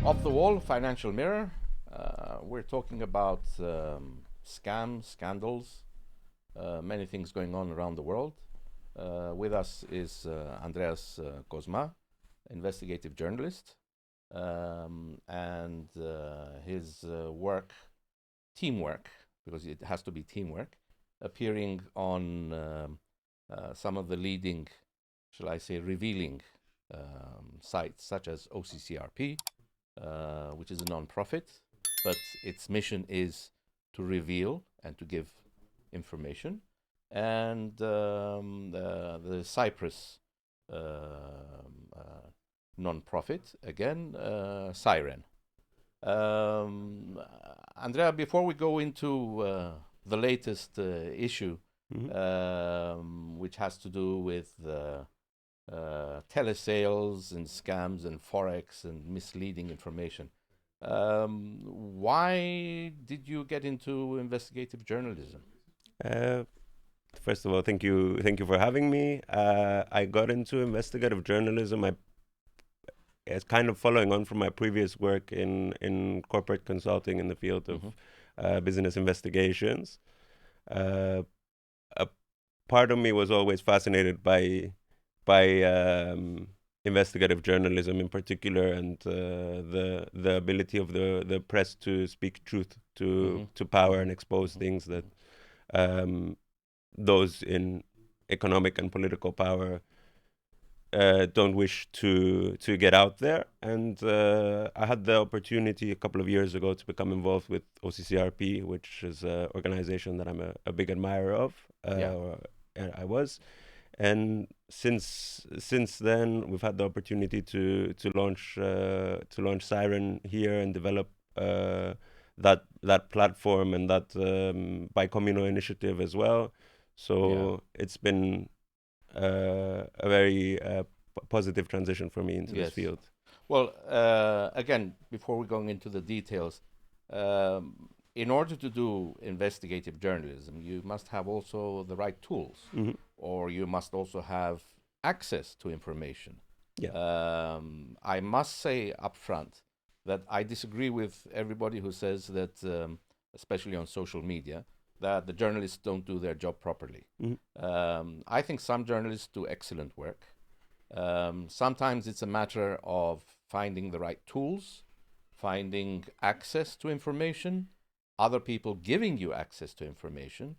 Off the wall, financial mirror. We're talking about scams, scandals, many things going on around the world. With us is Andreas Cosma, investigative journalist, and his teamwork, because it has to be teamwork, appearing on some of the leading, shall I say, revealing sites such as OCCRP, which is a non-profit, but its mission is to reveal and to give information, and the Cyprus non-profit, again, CIReN. Andrea, before we go into the latest issue, which has to do with telesales and scams and forex and misleading information, why did you get into investigative journalism? First of all, thank you for having me. I got into investigative journalism. It's kind of following on from my previous work in corporate consulting in the field of business investigations. A part of me was always fascinated by investigative journalism in particular, and the ability of the press to speak truth to power and expose things that those in economic and political power don't wish to get out there. And I had the opportunity a couple of years ago to become involved with OCCRP, which is an organization that I'm a big admirer of. I was. And since then, we've had the opportunity to launch CIReN here and develop that platform and that bicommunal initiative as well. So it's been a very positive transition for me into this field. Well, again, before we're going into the details, in order to do investigative journalism, you must have also the right tools, or you must also have access to information. I must say up front that I disagree with everybody who says that, especially on social media, that the journalists don't do their job properly. I think some journalists do excellent work. Sometimes it's a matter of finding the right tools, finding access to information, other people giving you access to information,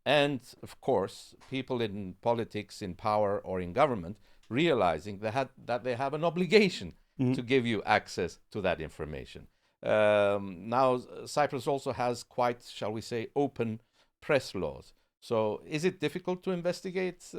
and of course, people in politics, in power, or in government realizing that they have an obligation to give you access to that information. Now, Cyprus also has quite, shall we say, open press laws. So is it difficult to investigate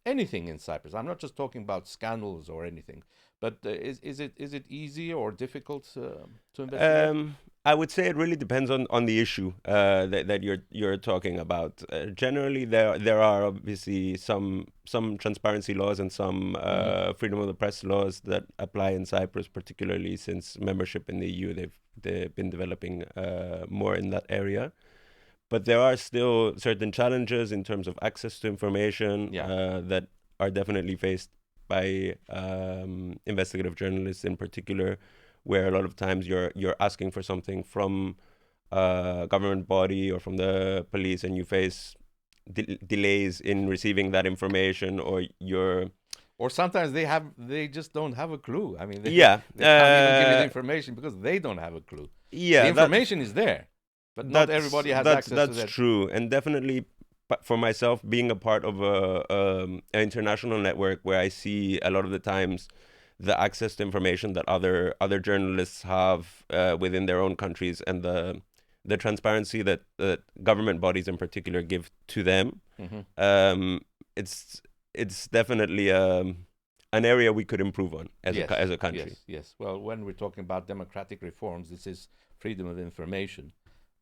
anything in Cyprus? I'm not just talking about scandals or anything, but is it easy or difficult to investigate? I would say it really depends on the issue that you're talking about. Generally, there are obviously some transparency laws and some freedom of the press laws that apply in Cyprus, particularly since membership in the EU. They've been developing more in that area. But there are still certain challenges in terms of access to information that are definitely faced by investigative journalists in particular, where a lot of times you're asking for something from a government body or from the police, and you face delays in receiving that information, or sometimes they just don't have a clue. I mean, they can't even give you the information because they don't have a clue. The information is there, but not everybody has access to that. That's true, and definitely for myself, being a part of an international network where I see a lot of the times the access to information that other journalists have within their own countries, and the transparency that government bodies in particular give to them, it's definitely an area we could improve on as a country. Yes. Well, when we're talking about democratic reforms, this is freedom of information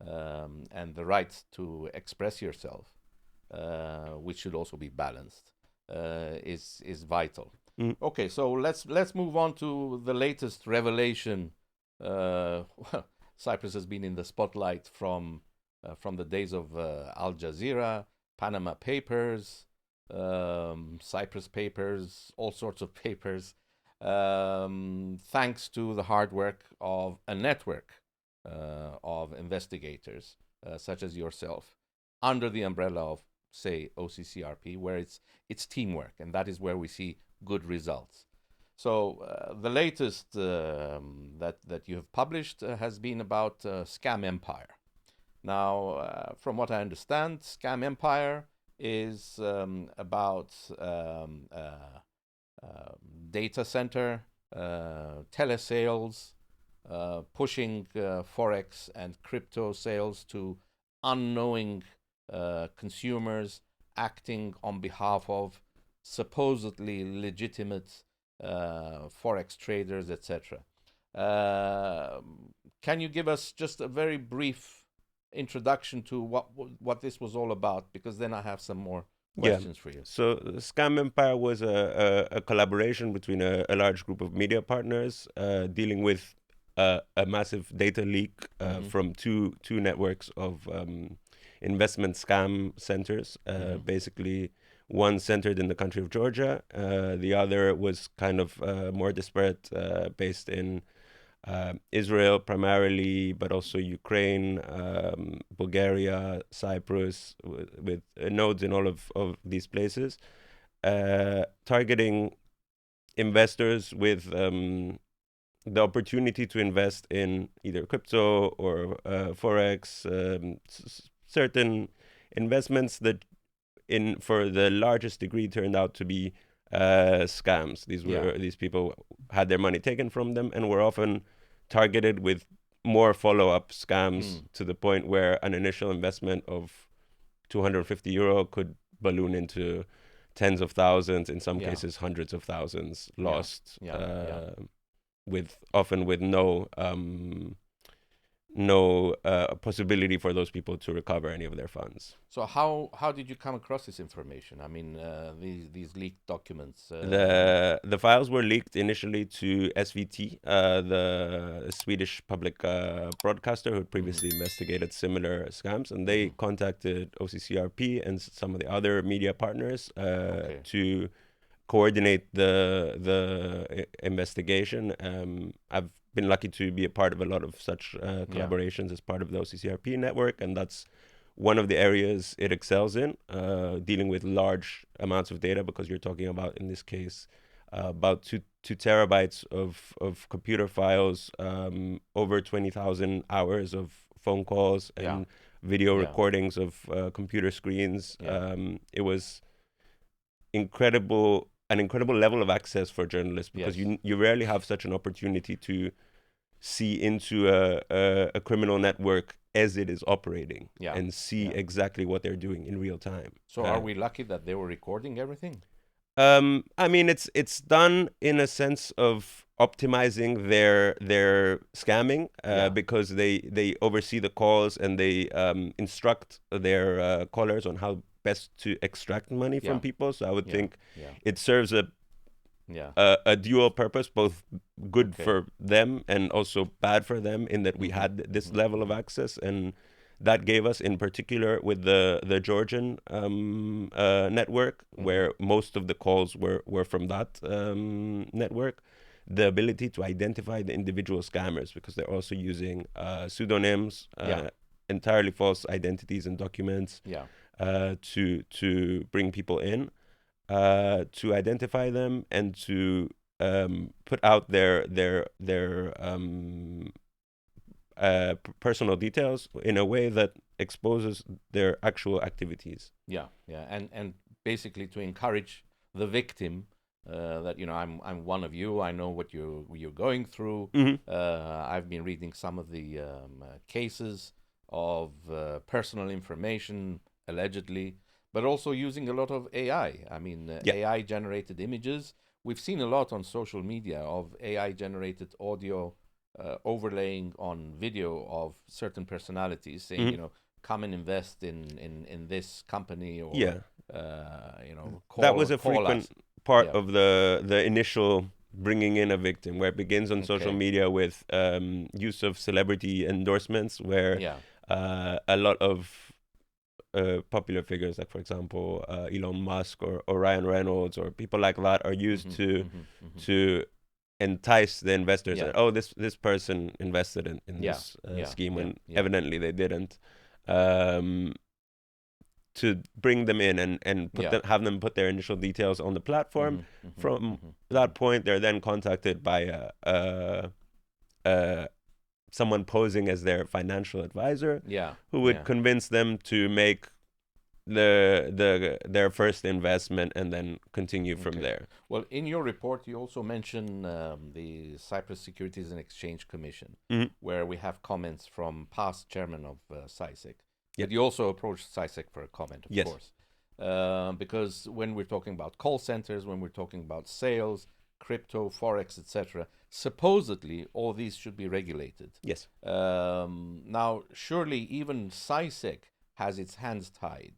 and the right to express yourself, which should also be balanced, is vital. Okay, so let's move on to the latest revelation. Well, Cyprus has been in the spotlight from the days of Al Jazeera, Panama Papers, Cyprus Papers, all sorts of papers. thanks to the hard work of a network of investigators such as yourself, under the umbrella of, say, OCCRP, where it's teamwork, and that is where we see good results. So the latest that you have published has been about Scam Empire. Now, from what I understand, Scam Empire is about data center, telesales, pushing forex and crypto sales to unknowing consumers, acting on behalf of supposedly legitimate forex traders, etc. Can you give us just a very brief introduction to what this was all about? Because then I have some more questions for you. So Scam Empire was a collaboration between a large group of media partners dealing with a massive data leak from two networks of investment scam centers. Basically, one centered in the country of Georgia. The other was kind of more disparate, based in Israel primarily, but also Ukraine, Bulgaria, Cyprus, with nodes in all of these places, targeting investors with the opportunity to invest in either crypto or forex, certain investments that for the largest degree turned out to be scams. These people had their money taken from them and were often targeted with more follow-up scams to the point where an initial investment of €250 could balloon into tens of thousands, in some cases hundreds of thousands lost, often with no possibility for those people to recover any of their funds. So how did you come across this information? I mean, these leaked documents. The files were leaked initially to SVT, the Swedish public broadcaster who had previously investigated similar scams, and they contacted OCCRP and some of the other media partners to coordinate the investigation. I've been lucky to be a part of a lot of such collaborations as part of the OCCRP network, and that's one of the areas it excels in, dealing with large amounts of data, because you're talking about, in this case, about two terabytes of computer files, over 20,000 hours of phone calls and video recordings of computer screens. It was an incredible level of access for journalists, because you rarely have such an opportunity to see into a criminal network as it is operating and see exactly what they're doing in real time. So are we lucky that they were recording everything? I mean, it's done in a sense of optimizing their scamming, because they oversee the calls and they instruct their callers on how best to extract money from people. So I would think it serves a dual purpose, both good for them and also bad for them, in that we had this level of access, and that gave us, in particular with the Georgian network, where most of the calls were from that network, the ability to identify the individual scammers, because they're also using pseudonyms, entirely false identities and documents, to bring people in, to identify them and to put out their personal details in a way that exposes their actual activities. And basically to encourage the victim that, you know, I'm one of you. I know what you're going through. I've been reading some of the cases of personal information allegedly, but also using a lot of AI. I mean, AI generated images. We've seen a lot on social media of AI generated audio overlaying on video of certain personalities, saying, you know, come and invest in this company, or you know, that was a frequent part of the initial bringing in a victim, where it begins on social media with use of celebrity endorsements, where a lot of popular figures, like for example Elon Musk or Ryan Reynolds or people like that, are used to entice the investors Yeah. that, oh, this person invested in Yeah. this Yeah. scheme when Yeah. evidently they didn't. To bring them in and have them put their initial details on the platform. From that point, they're then contacted by someone posing as their financial advisor, who would convince them to make their first investment and then continue from there. Well, in your report, you also mention the Cyprus Securities and Exchange Commission, where we have comments from past chairman of cysec. But you also approached cysec for a comment, of course. Because when we're talking about call centers, when we're talking about sales, crypto, forex, etc., supposedly all these should be regulated. Yes. Now, surely even cysec has its hands tied.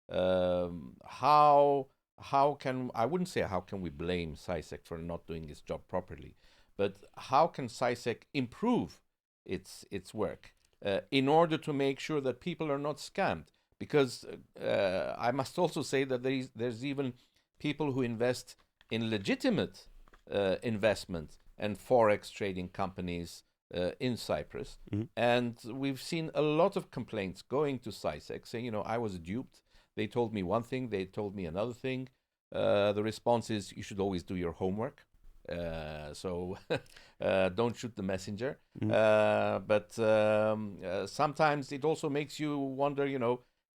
How can, I wouldn't say how can we blame cysec for not doing its job properly, but how can cysec improve its work in order to make sure that people are not scammed? Because I must also say that there's even people who invest in legitimate investment and forex trading companies in Cyprus, and we've seen a lot of complaints going to cysec saying, I was duped. They told me one thing, they told me another thing. The response is, you should always do your homework. So don't shoot the messenger. But sometimes it also makes you wonder,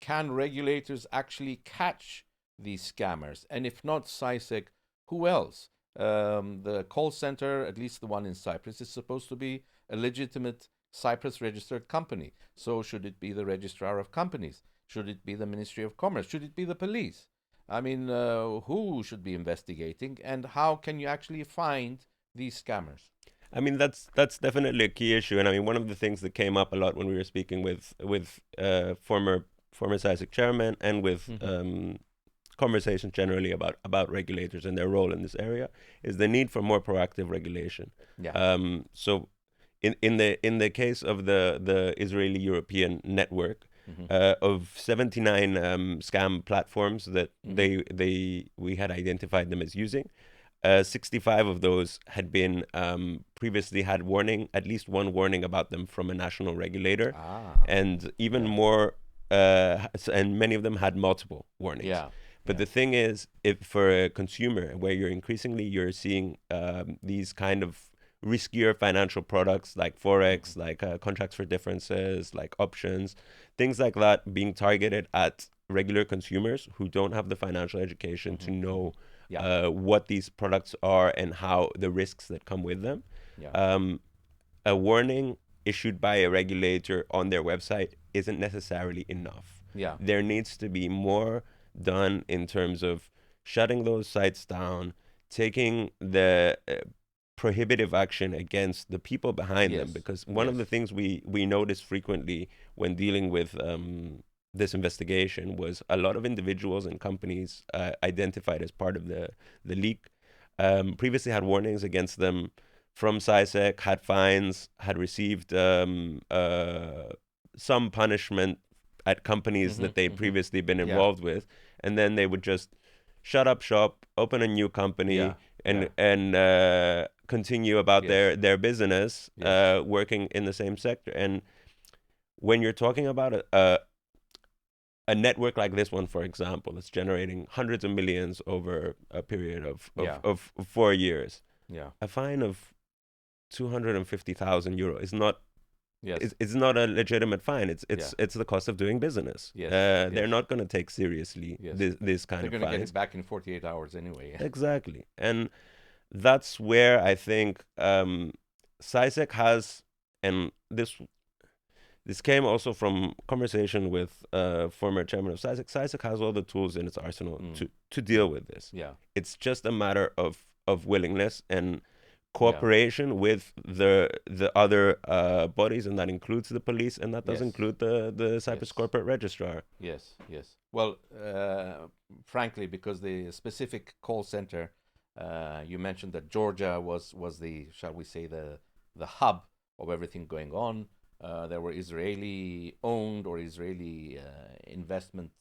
can regulators actually catch these scammers? And if not cysec, who else? The call center, at least the one in Cyprus, is supposed to be a legitimate Cyprus registered company. So should it be the registrar of companies? Should it be the Ministry of Commerce? Should it be the police? I mean, who should be investigating, and how can you actually find these scammers? I mean, that's definitely a key issue, and I mean, one of the things that came up a lot when we were speaking with former cysec chairman and with conversations generally about regulators and their role in this area is the need for more proactive regulation. So in the case of the Israeli European network, of 79 scam platforms that we had identified them as using, 65 of those had been previously had at least one warning about them from a national regulator, and even more, and many of them had multiple warnings. But the thing is, if for a consumer, where you're seeing these kind of riskier financial products like forex, like contracts for differences, like options, things like that, being targeted at regular consumers who don't have the financial education to know what these products are and how the risks that come with them. A warning issued by a regulator on their website isn't necessarily enough. There needs to be more done in terms of shutting those sites down, taking the prohibitive action against the people behind them, because one of the things we noticed frequently when dealing with this investigation was a lot of individuals and companies identified as part of the leak previously had warnings against them from cysec, had fines, had received some punishment at companies that they'd previously been involved with, and then they would just shut up shop, open a new company, and continue about their business, working in the same sector. And when you're talking about a network like this one, for example, that's generating hundreds of millions over a period of 4 years, a fine of 250,000 euro is not. It's not a legitimate fine. It's the cost of doing business. They're not going to take seriously this kind of fines. They're going to get it back in 48 hours anyway. Exactly. And that's where I think cysec has, and this came also from conversation with former chairman of cysec. cysec has all the tools in its arsenal to deal with this. It's just a matter of willingness and cooperation with the other bodies, and that includes the police, and that does include the Cyprus corporate registrar. Well, frankly, because the specific call center, you mentioned that Georgia was the, shall we say, the hub of everything going on. There were Israeli-owned or Israeli investment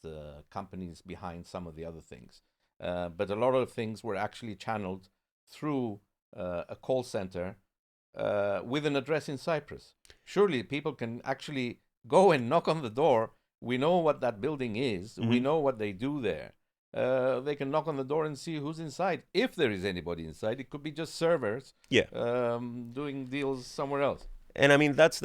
companies behind some of the other things. But a lot of things were actually channeled through a call center with an address in Cyprus. Surely people can actually go and knock on the door. We know what that building is. We know what they do there. They can knock on the door and see who's inside. If there is anybody inside, it could be just servers doing deals somewhere else. And I mean that's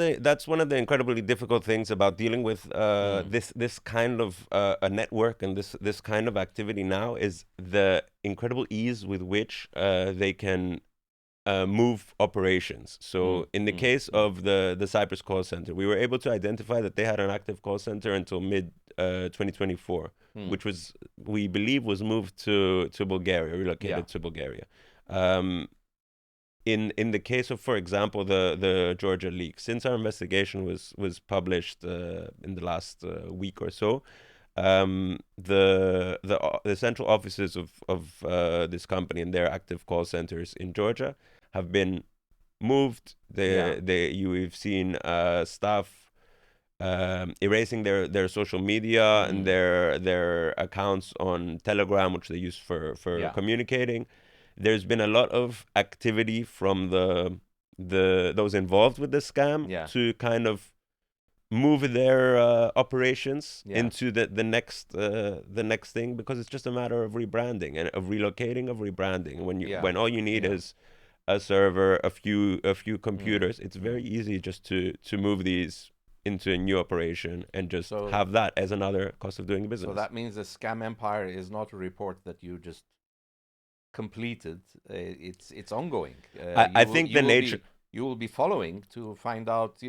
one of the incredibly difficult things about dealing with this kind of a network and this kind of activity now is the incredible ease with which they can move operations. So in the case of the Cyprus call center, we were able to identify that they had an active call center until mid 2024, which we believe was moved to Bulgaria, relocated to Bulgaria. In the case of, for example, the Georgia leak, since our investigation was published in the last week or so, the central offices of this company and their active call centers in Georgia have been moved. You've seen staff erasing their social media and their accounts on Telegram, which they use for communicating. There's been a lot of activity from those involved with the scam to kind of move their operations into the next thing, because it's just a matter of rebranding and of rebranding. When all you need is a server, a few computers, it's very easy just to move these into a new operation and just have that as another cost of doing business. So that means the scam empire is not a report that you just completed. It's ongoing. I think the nature you will be following to find out,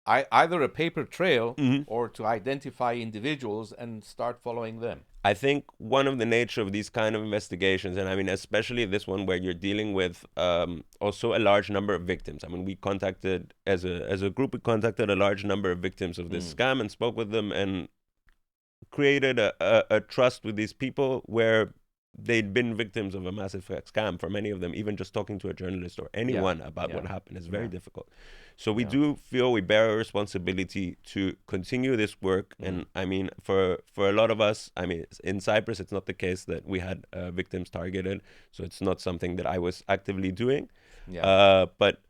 either a paper trail or to identify individuals and start following them. I think one of the nature of these kind of investigations, and I mean especially this one where you're dealing with also a large number of victims. I mean, we contacted as a group, we contacted a large number of victims of this scam and spoke with them and created a trust with these people where they'd been victims of a massive scam. For many of them, even just talking to a journalist or anyone about what happened is very difficult. So we do feel we bear a responsibility to continue this work. And I mean, for a lot of us, I mean, in Cyprus, it's not the case that we had victims targeted. So it's not something that I was actively doing. But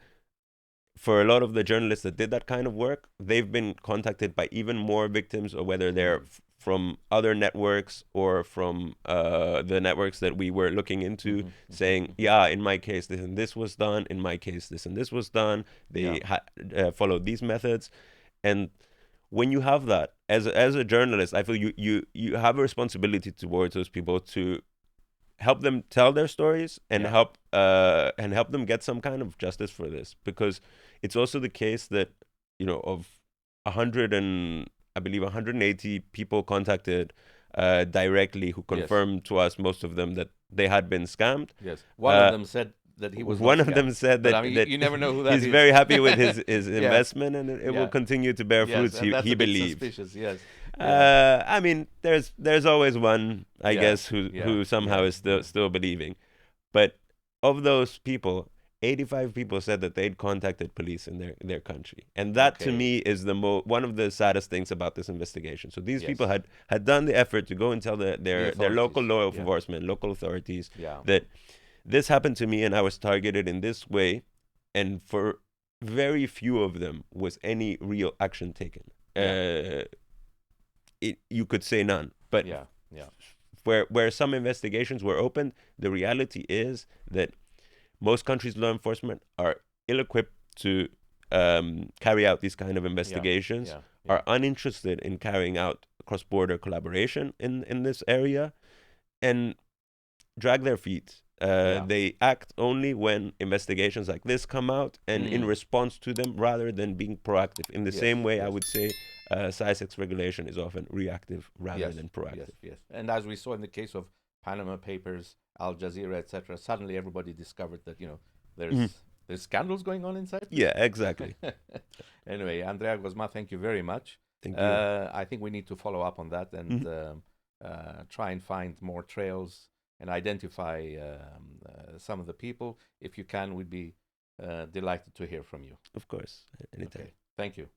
for a lot of the journalists that did that kind of work, they've been contacted by even more victims, or whether they're from other networks or from the networks that we were looking into, saying, in my case, this and this was done. In my case, this and this was done. They followed these methods. And when you have that, as a journalist, I feel you have a responsibility towards those people to help them tell their stories and help them get some kind of justice for this. Because it's also the case that, of 180 people contacted directly who confirmed to us, most of them, that they had been scammed. Yes. One of them said that he was one of them said that, that you never know who that he's is. very happy with his investment, and it will continue to bear fruits. He believes. Suspicious, yes. I mean, there's always one, I guess, who somehow is still believing. But of those people, 85 people said that they'd contacted police in their country. And that to me is one of the saddest things about this investigation. So these people had done the effort to go and tell their local law enforcement, local authorities, that this happened to me and I was targeted in this way. And for very few of them was any real action taken. You could say none. But where some investigations were opened, the reality is that most countries' law enforcement are ill-equipped to carry out these kind of investigations, are uninterested in carrying out cross-border collaboration in this area, and drag their feet. They act only when investigations like this come out and in response to them, rather than being proactive. In the same way, I would say cysec regulation is often reactive rather than proactive. Yes. And as we saw in the case of Panama Papers, Al Jazeera, etc., suddenly everybody discovered that there's scandals going on inside. Yeah, exactly. Anyway, Andreas Cosma, thank you very much. Thank you. I think we need to follow up on that and try and find more trails and identify some of the people. If you can, we'd be delighted to hear from you. Of course, anytime. Okay. Thank you.